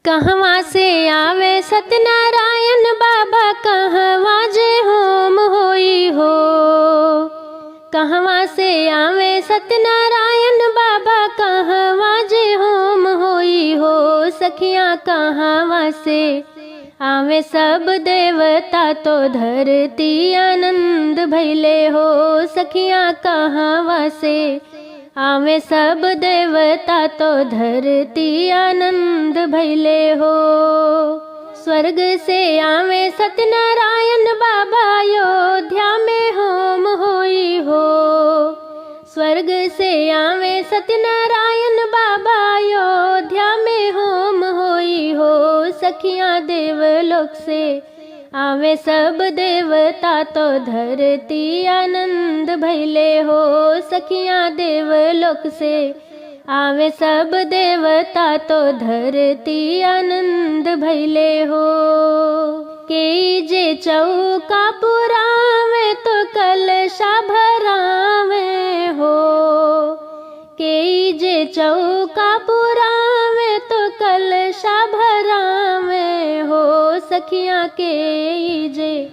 कहवा से आवे सत्यनारायण बाबा, कहवा जे होम होई हो। कहवा से आवे सत्यनारायण बाबा, कहवा जे होम होई हो। सखियाँ कहवा से आवे सब देवता, तो धरती आनंद भैले हो। सखियाँ कहवा से आवे सब देवता, तो धरती आनंद भैले हो। स्वर्ग से आवे सत्यनारायण बाबा, अयोध्या में होम होई हो। स्वर्ग से आवे सत्यनारायण बाबा, अयोध्या में होम होई हो। सखियाँ देवलोक से आवे सब देवता, तो धरती आनंद भैले हो। सखियाँ देवलोक से आवे सब देवता, तो धरती आनंद भैले हो। के जे चौका पुरावे, तो कलशा भरावे हो। के जे चौका पुरावे, तो कलशा भरावे हो। सखियाँ के जे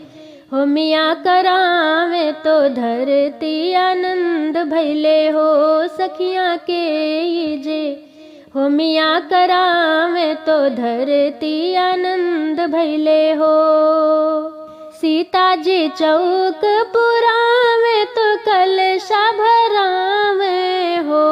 होमिया करावे, तो धरती आनंद भैले हो। सखियाँ के जे होमिया करावे, तो धरती आनंद भैले हो। सीता जी चौक पुरावे, तो कलशा भरावे हो।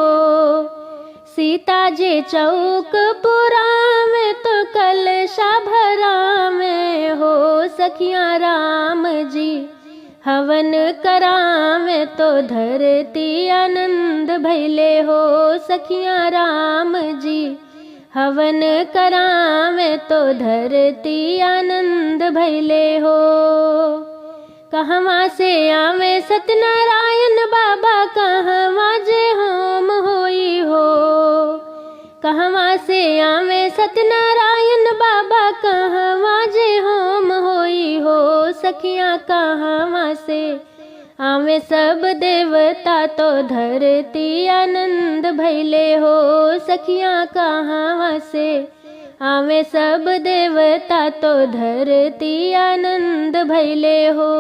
सीता जी चौक पुरावे, तो कलशा भरावे हो। सखियाँ राम जी हवन करावे, तो धरती आनंद भैले हो। सखियाँ राम जी हवन करावे, तो धरती आनंद भैले हो। कहवा से आवे सत्यनारायण बाबा, कहवा जे होम होई हो। कहवा से आवे सत्यनारायण बाबा, कहवा जे होम होई हो। सखियाँ कहवा से आवे सब देवता, तो धरती आनंद भैले हो। सखियाँ कहवा से आवे सब देवता, तो धरती आनंद भैले हो।